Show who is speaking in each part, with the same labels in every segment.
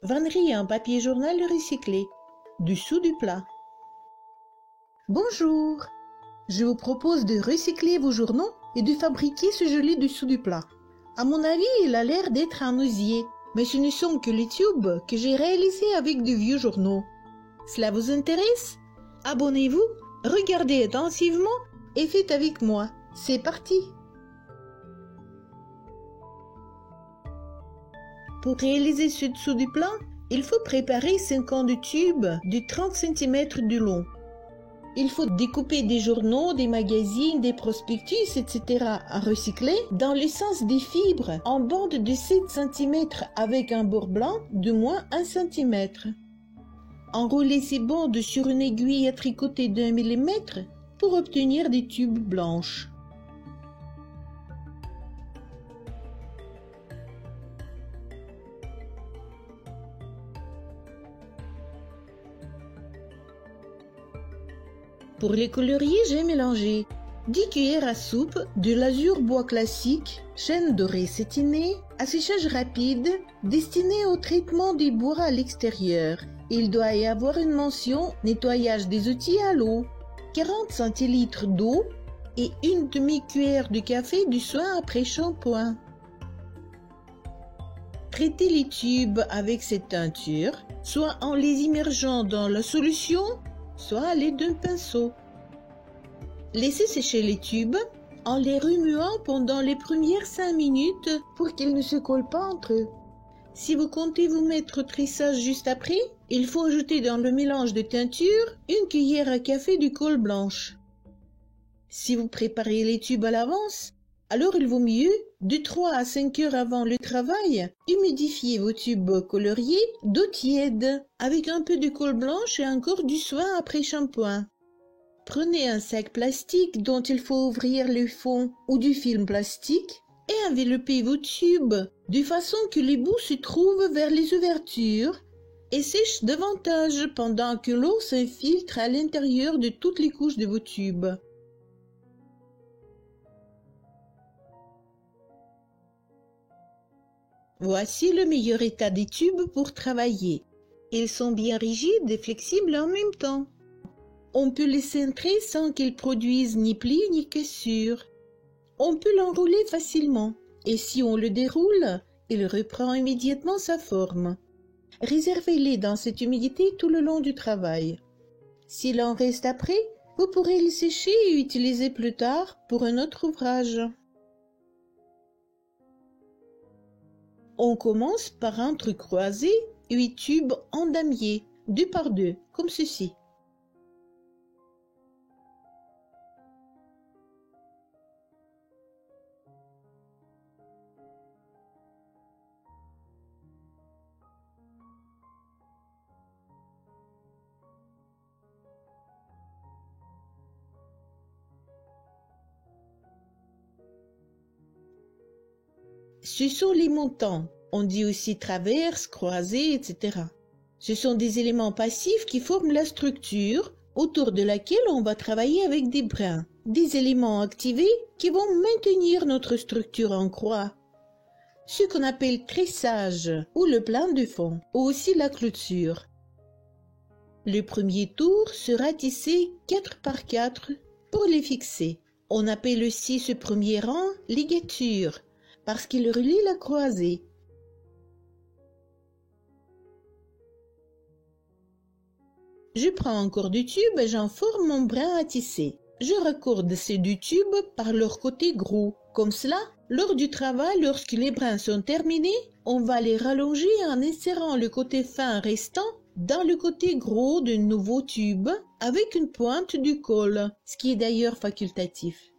Speaker 1: Vannerie en papier journal recyclé. Dessous du plat. Bonjour. Je vous propose de recycler vos journaux et de fabriquer ce joli dessous du plat. À mon avis, il a l'air d'être un osier, mais ce ne sont que les tubes que j'ai réalisés avec de vieux journaux. Cela vous intéresse? Abonnez-vous, regardez attentivement et faites avec moi. C'est parti! Pour réaliser ce dessous du plat, il faut préparer 50 tubes de 30 cm de long. Il faut découper des journaux, des magazines, des prospectus, etc. à recycler dans le sens des fibres en bande de 7 cm avec un bord blanc de moins 1 cm. Enroulez ces bandes sur une aiguille à tricoter d'1 mm pour obtenir des tubes blanches. Pour les coloris, j'ai mélangé 10 cuillères à soupe de l'azur bois classique, chêne doré sétiné, à séchage rapide, destiné au traitement des bois à l'extérieur. Il doit y avoir une mention nettoyage des outils à l'eau, 40 centilitres d'eau et une demi-cuillère de café du soin après shampoing. Traitez les tubes avec cette teinture, soit en les immergeant dans la solution, soit à l'aide d'un pinceau. Laissez sécher les tubes en les remuant pendant les premières 5 minutes pour qu'ils ne se collent pas entre eux. Si vous comptez vous mettre au tressage juste après, il faut ajouter dans le mélange de teinture une cuillère à café de colle blanche. Si vous préparez les tubes à l'avance, alors il vaut mieux, de 3 à 5 heures avant le travail, humidifier vos tubes coloriés d'eau tiède avec un peu de colle blanche et encore du soin après shampoing. Prenez un sac plastique dont il faut ouvrir le fond ou du film plastique et enveloppez vos tubes de façon que les bouts se trouvent vers les ouvertures et sèchent davantage pendant que l'eau s'infiltre à l'intérieur de toutes les couches de vos tubes. Voici le meilleur état des tubes pour travailler. Ils sont bien rigides et flexibles en même temps. On peut les cintrer sans qu'ils produisent ni plis ni cassures. On peut l'enrouler facilement et si on le déroule, il reprend immédiatement sa forme. Réservez-les dans cette humidité tout le long du travail. S'il en reste après, vous pourrez les sécher et utiliser plus tard pour un autre ouvrage. On commence par entrecroiser 8 tubes en damier, 2 par 2, comme ceci. Ce sont les montants, on dit aussi traverses, croisées, etc. Ce sont des éléments passifs qui forment la structure autour de laquelle on va travailler avec des brins. Des éléments activés qui vont maintenir notre structure en croix. Ce qu'on appelle tressage ou le plan de fond, ou aussi la clôture. Le premier tour sera tissé 4 par 4 pour les fixer. On appelle aussi ce premier rang ligature parce qu'il relie la croisée. Je prends encore du tube et j'en forme mon brin à tisser. Je raccorde ces 2 tubes par leur côté gros. Comme cela, lors du travail, lorsque les brins sont terminés, on va les rallonger en insérant le côté fin restant dans le côté gros d'un nouveau tube avec une pointe du col, ce qui est d'ailleurs facultatif.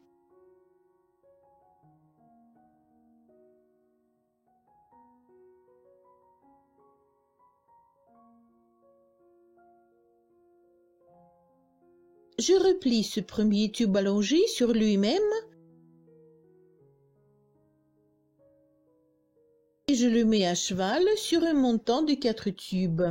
Speaker 1: Je replie ce premier tube allongé sur lui-même et je le mets à cheval sur un montant de 4 tubes.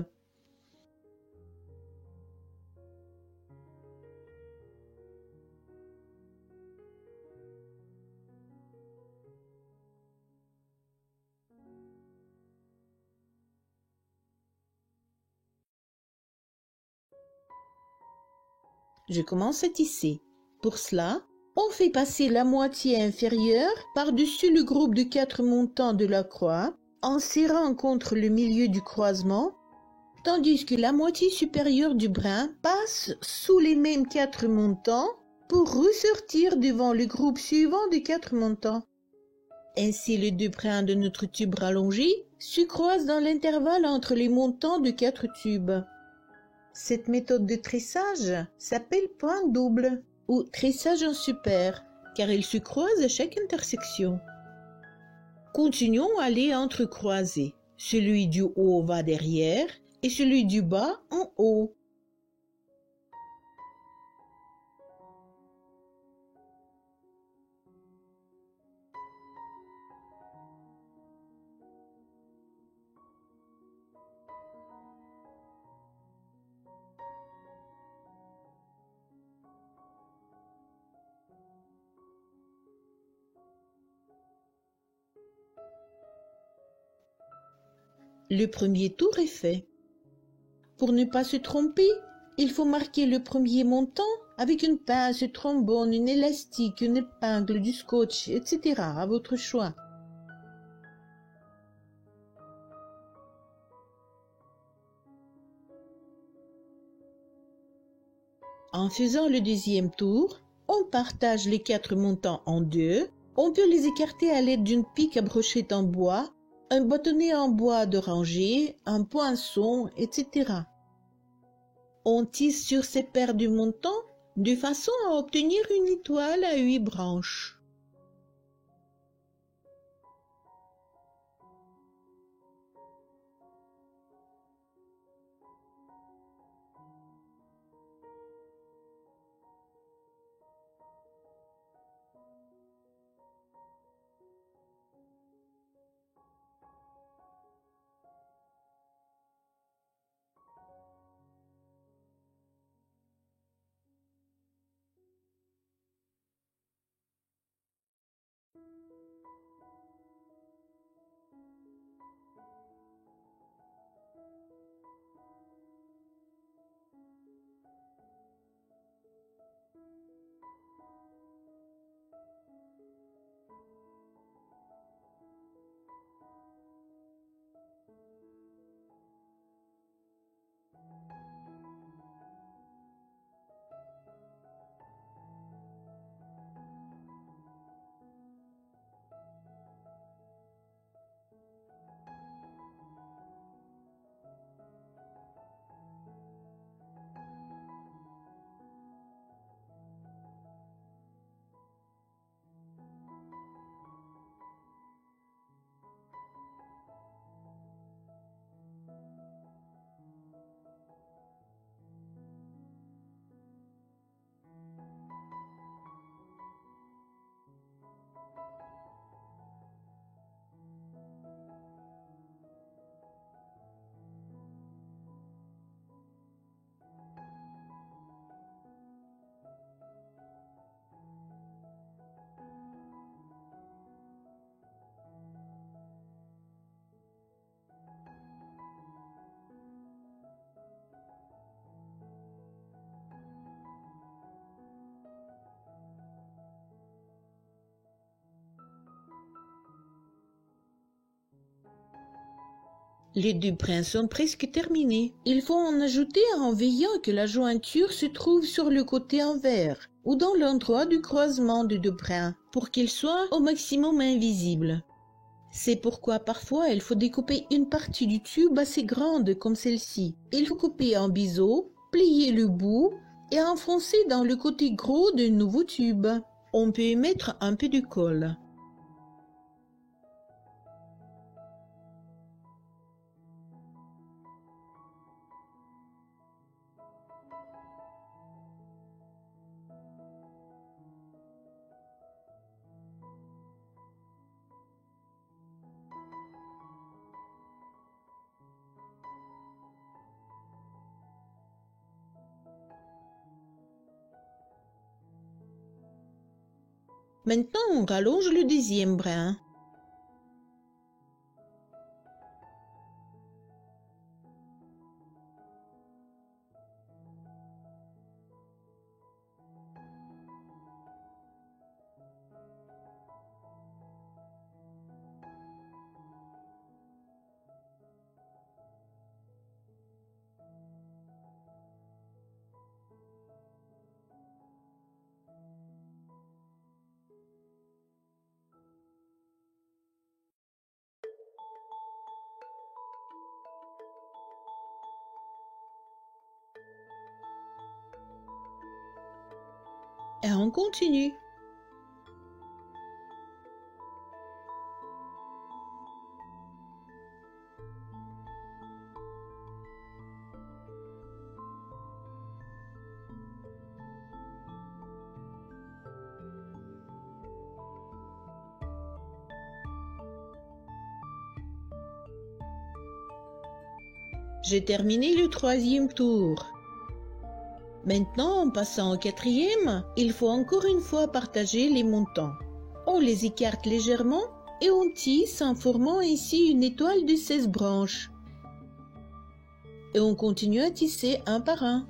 Speaker 1: Je commence à tisser. Pour cela, on fait passer la moitié inférieure par-dessus le groupe de 4 montants de la croix en serrant contre le milieu du croisement, tandis que la moitié supérieure du brin passe sous les mêmes 4 montants pour ressortir devant le groupe suivant de 4 montants. Ainsi, les 2 brins de notre tube rallongé se croisent dans l'intervalle entre les montants de 4 tubes. Cette méthode de tressage s'appelle point double ou tressage en super, car ils se croisent à chaque intersection. Continuons à les entrecroiser. Celui du haut va derrière et celui du bas en haut. Le premier tour est fait. Pour ne pas se tromper, il faut marquer le premier montant avec une pince, un trombone, une élastique, une épingle, du scotch, etc. à votre choix. En faisant le deuxième tour, on partage les 4 montants en deux. On peut les écarter à l'aide d'une pique à brochette en bois, un bâtonnet en bois d'oranger, un poinçon, etc. On tisse sur ces paires de montants de façon à obtenir une étoile à 8 branches. Les 2 brins sont presque terminés. Il faut en ajouter en veillant que la jointure se trouve sur le côté envers ou dans l'endroit du croisement des 2 brins pour qu'il soit au maximum invisible. C'est pourquoi parfois il faut découper une partie du tube assez grande comme celle-ci. Il faut couper en biseau, plier le bout et enfoncer dans le côté gros d'un nouveau tube. On peut y mettre un peu de colle. Maintenant, on rallonge le deuxième brin. Et on continue. J'ai terminé le 3e tour. Maintenant, en passant au 4e, il faut encore une fois partager les montants. On les écarte légèrement et on tisse en formant ainsi une étoile de 16 branches. Et on continue à tisser un par un.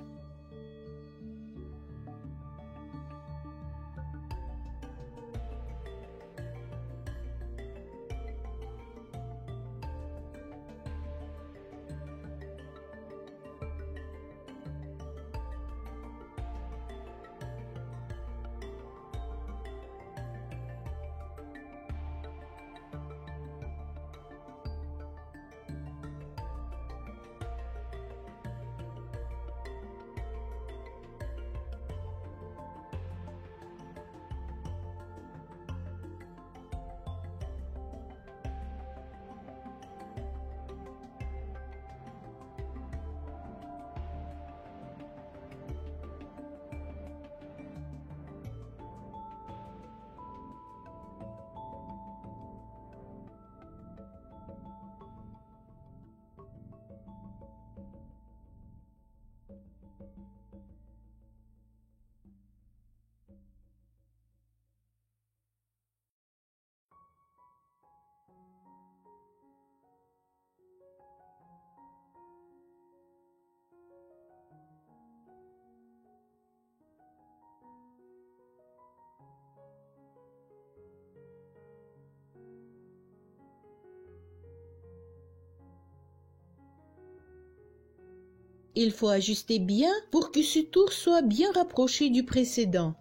Speaker 1: Il faut ajuster bien pour que ce tour soit bien rapproché du précédent.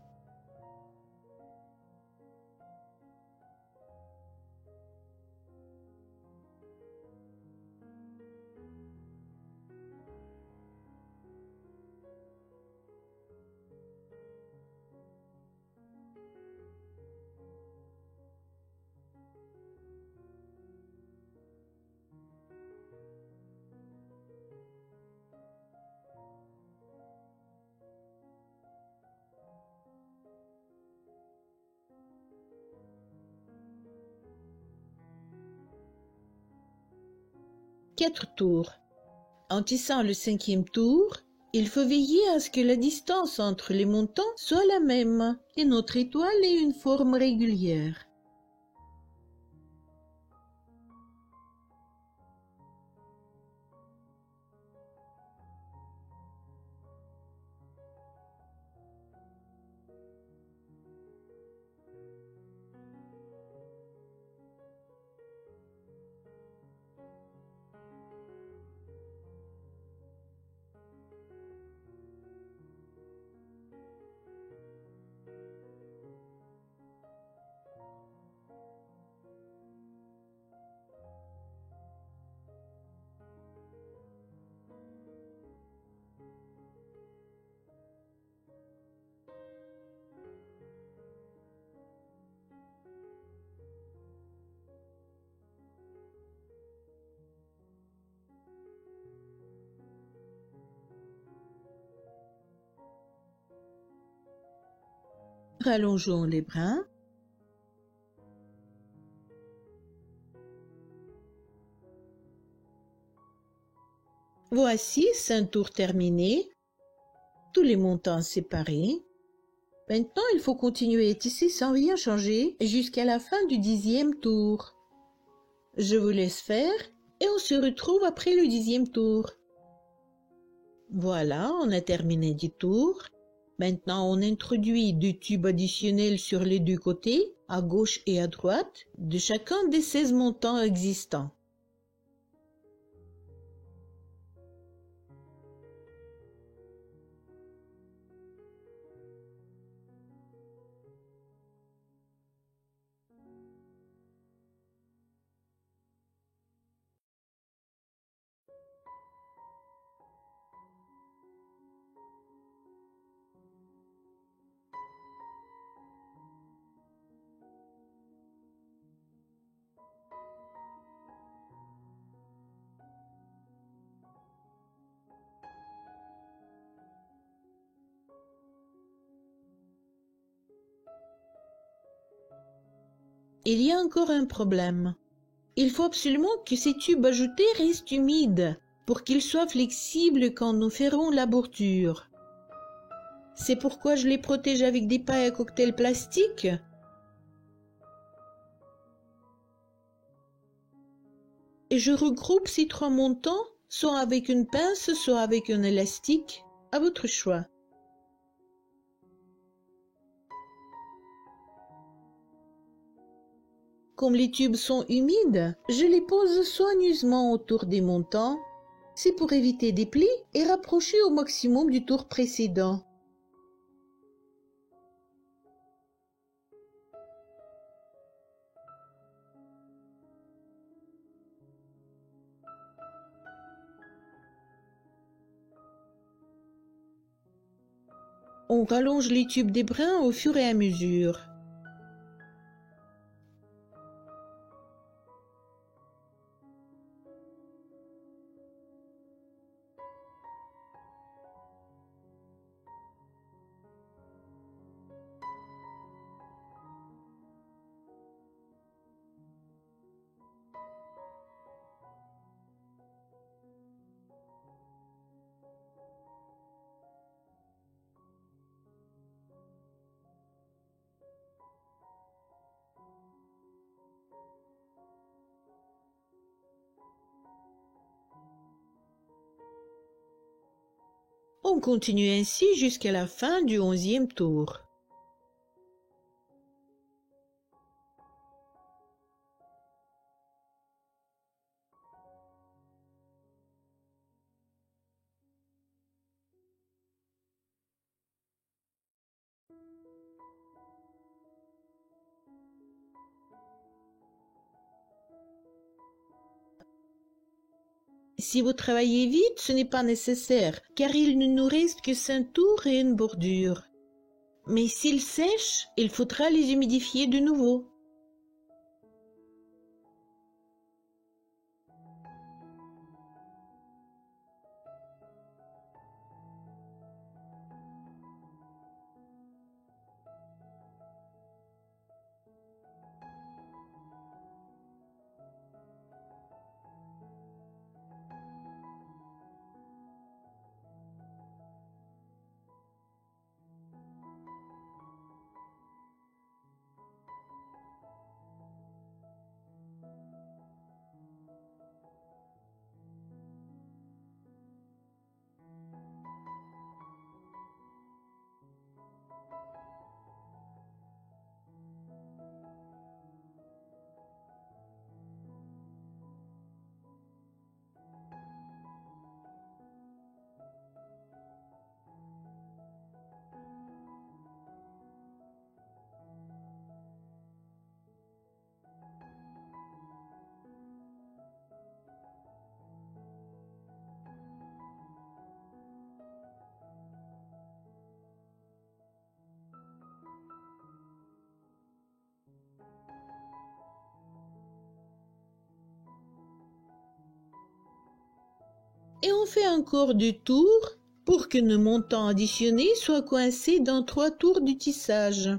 Speaker 1: Quatre tours. En tissant le 5e tour, il faut veiller à ce que la distance entre les montants soit la même et notre étoile ait une forme régulière. Rallongeons les brins. Voici 5 tours terminés, tous les montants séparés. Maintenant, il faut continuer à tisser sans rien changer jusqu'à la fin du 10e tour. Je vous laisse faire et on se retrouve après le 10e tour. Voilà, on a terminé 10 tours. Maintenant, on introduit 2 tubes additionnels sur les 2 côtés, à gauche et à droite, de chacun des 16 montants existants. il y a encore un problème. Il faut absolument que ces tubes ajoutés restent humides pour qu'ils soient flexibles quand nous ferons la bordure. C'est pourquoi je les protège avec des pailles à cocktail plastique. Et je regroupe ces trois montants, soit avec une pince, soit avec un élastique, à votre choix. Comme les tubes sont humides, je les pose soigneusement autour des montants. C'est pour éviter des plis et rapprocher au maximum du tour précédent. On rallonge les tubes des brins au fur et à mesure. On continue ainsi jusqu'à la fin du 11e tour. Si vous travaillez vite, ce n'est pas nécessaire, car il ne nous reste que 5 tours et une bordure. Mais s'ils sèchent, il faudra les humidifier de nouveau. Et on fait encore 2 tours pour que nos montants additionnés soient coincés dans 3 tours du tissage.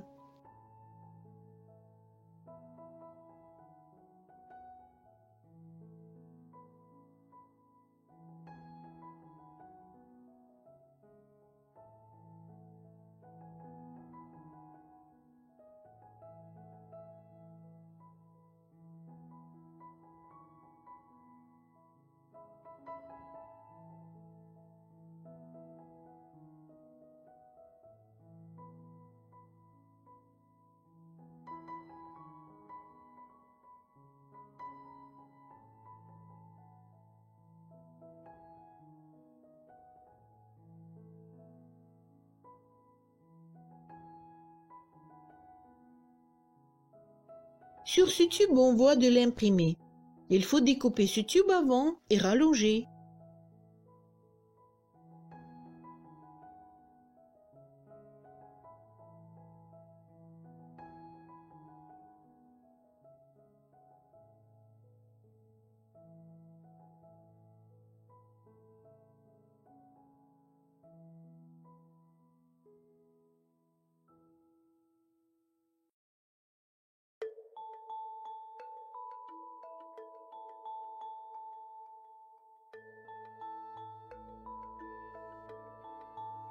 Speaker 1: Sur ce tube, on voit de l'imprimé. Il faut découper ce tube avant et rallonger.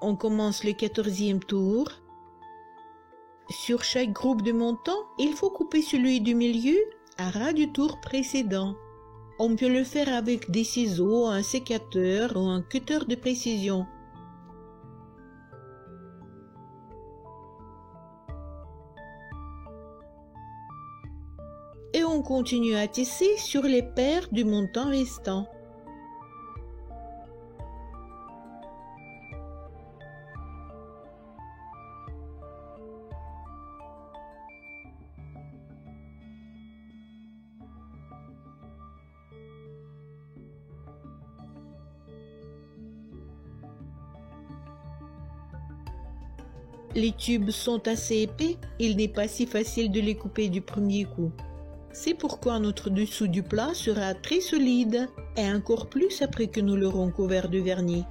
Speaker 1: On commence le 14e tour. Sur chaque groupe de montants, il faut couper celui du milieu à ras du tour précédent. On peut le faire avec des ciseaux, un sécateur ou un cutter de précision. Et on continue à tisser sur les paires du montant restant. Les tubes sont assez épais, il n'est pas si facile de les couper du premier coup. C'est pourquoi notre dessous du plat sera très solide et encore plus après que nous l'aurons couvert de vernis.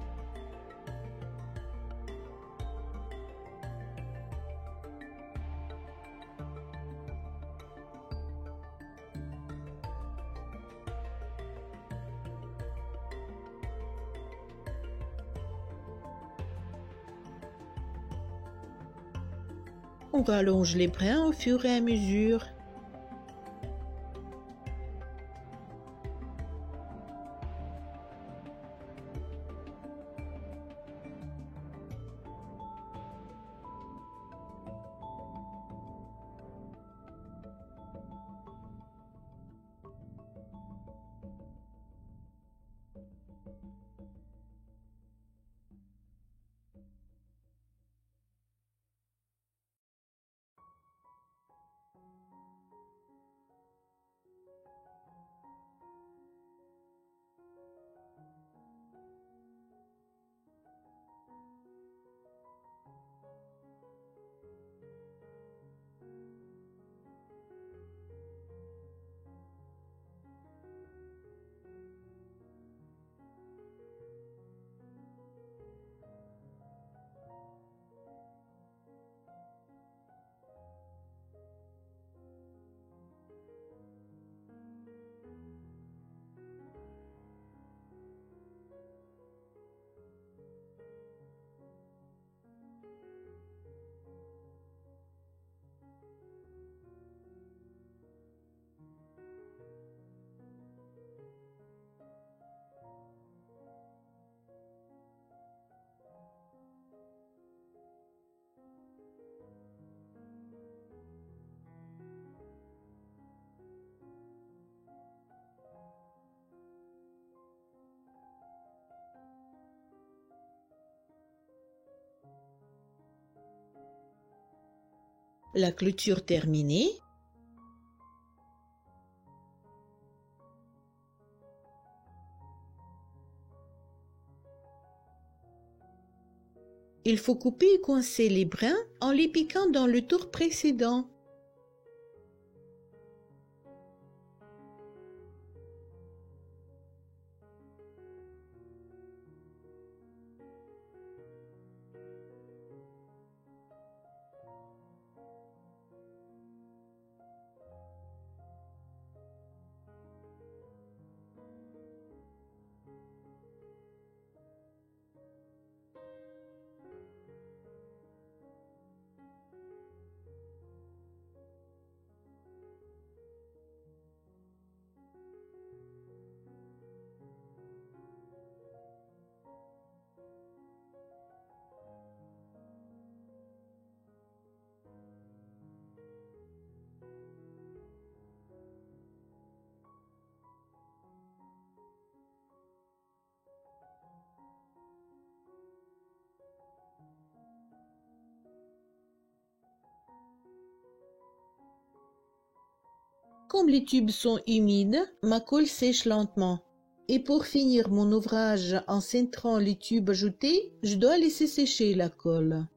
Speaker 1: On rallonge les brins au fur et à mesure. La clôture terminée, il faut couper et coincer les brins en les piquant dans le tour précédent. Comme les tubes sont humides, ma colle sèche lentement. Et pour finir mon ouvrage en cintrant les tubes ajoutés, je dois laisser sécher la colle.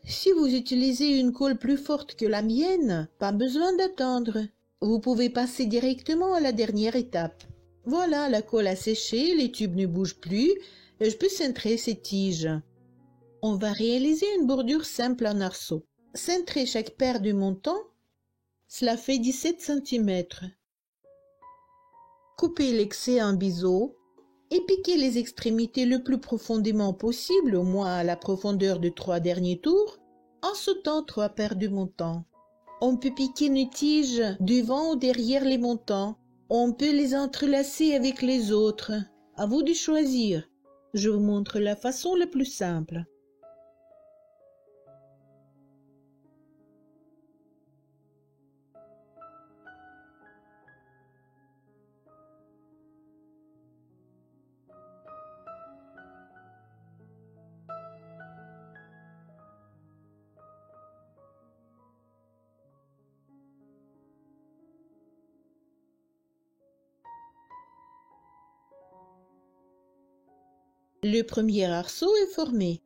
Speaker 1: Si vous utilisez une colle plus forte que la mienne, pas besoin d'attendre. Vous pouvez passer directement à la dernière étape. Voilà, la colle a séché, les tubes ne bougent plus et je peux cintrer ces tiges. On va réaliser une bordure simple en arceau. Cintrer chaque paire de montants, cela fait 17 cm. Coupez l'excès en biseau et piquez les extrémités le plus profondément possible, au moins à la profondeur de 3 derniers tours, en sautant 3 paires de montants. On peut piquer une tige devant ou derrière les montants. On peut les entrelacer avec les autres. À vous de choisir. Je vous montre la façon la plus simple. Le premier arceau est formé.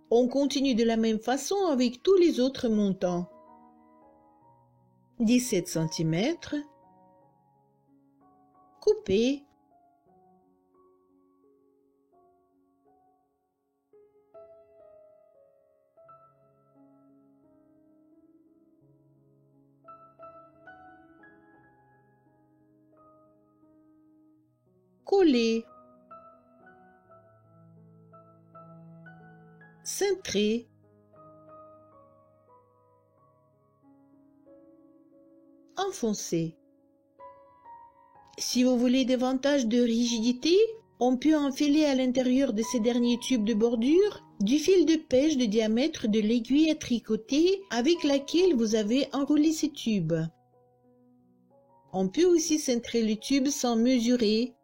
Speaker 1: On continue de la même façon avec tous les autres montants. 17 cm. Coupé. Collé. Cintré. Enfoncé. Si vous voulez davantage de rigidité, on peut enfiler à l'intérieur de ces derniers tubes de bordure du fil de pêche de diamètre de l'aiguille à tricoter avec laquelle vous avez enroulé ces tubes. On peut aussi cintrer le tube sans mesurer,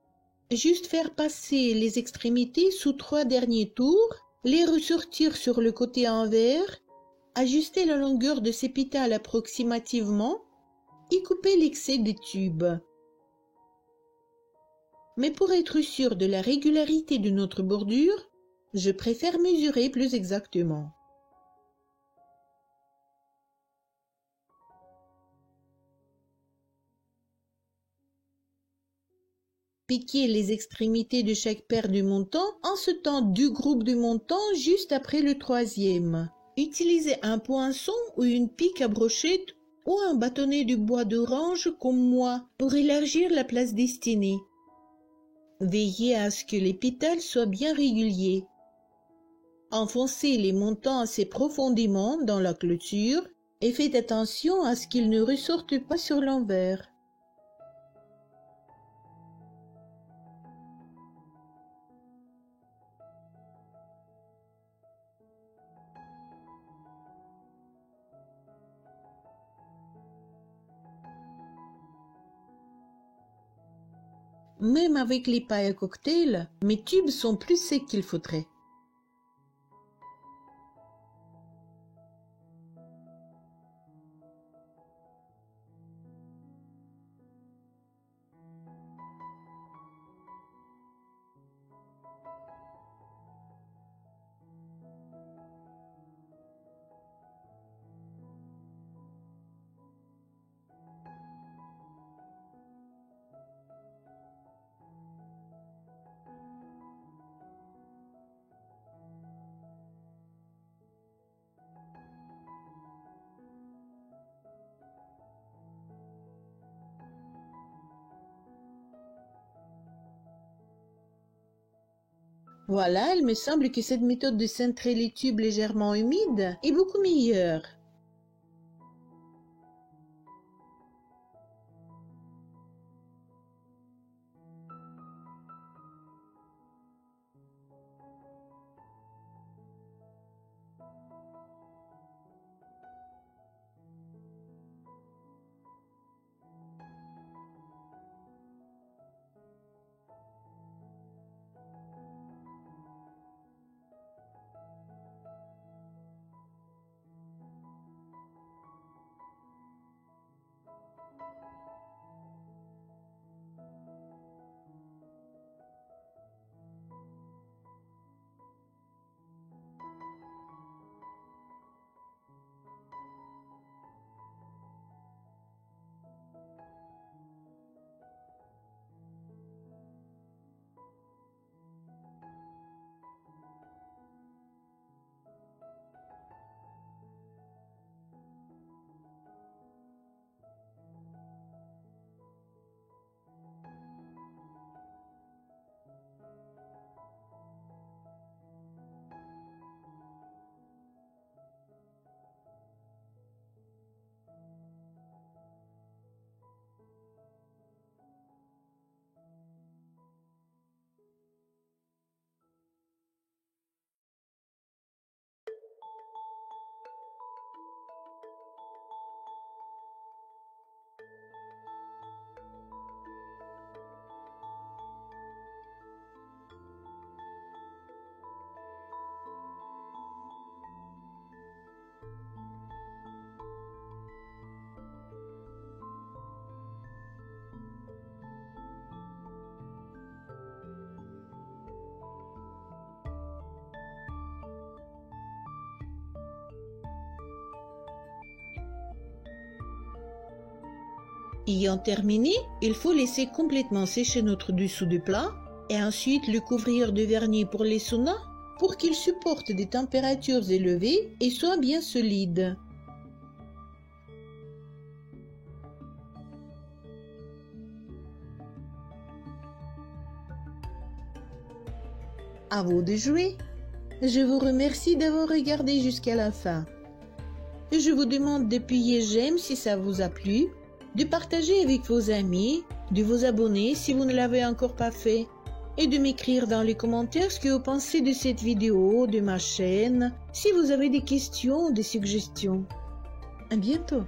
Speaker 1: juste faire passer les extrémités sous 3 derniers tours, les ressortir sur le côté envers, ajuster la longueur de ces pétales approximativement et couper l'excès des tubes. Mais pour être sûr de la régularité de notre bordure, je préfère mesurer plus exactement. Piquez les extrémités de chaque paire de montants en sautant 2 groupes de montants juste après le troisième. Utilisez un poinçon ou une pique à brochette ou un bâtonnet de bois d'orange comme moi pour élargir la place destinée. Veillez à ce que les pétales soient bien réguliers. Enfoncez les montants assez profondément dans la clôture et faites attention à ce qu'ils ne ressortent pas sur l'envers. Même avec les pailles à cocktail, mes tubes sont plus secs qu'il faudrait. Voilà, il me semble que cette méthode de cintrer les tubes légèrement humides est beaucoup meilleure. Ayant terminé, il faut laisser complètement sécher notre dessous de plat et ensuite le couvrir de vernis pour les saunas pour qu'il supporte des températures élevées et soit bien solide. À vous de jouer. Je vous remercie d'avoir regardé jusqu'à la fin. Je vous demande d'appuyer j'aime si ça vous a plu, de partager avec vos amis, de vous abonner si vous ne l'avez encore pas fait et de m'écrire dans les commentaires ce que vous pensez de cette vidéo, de ma chaîne, si vous avez des questions ou des suggestions. À bientôt.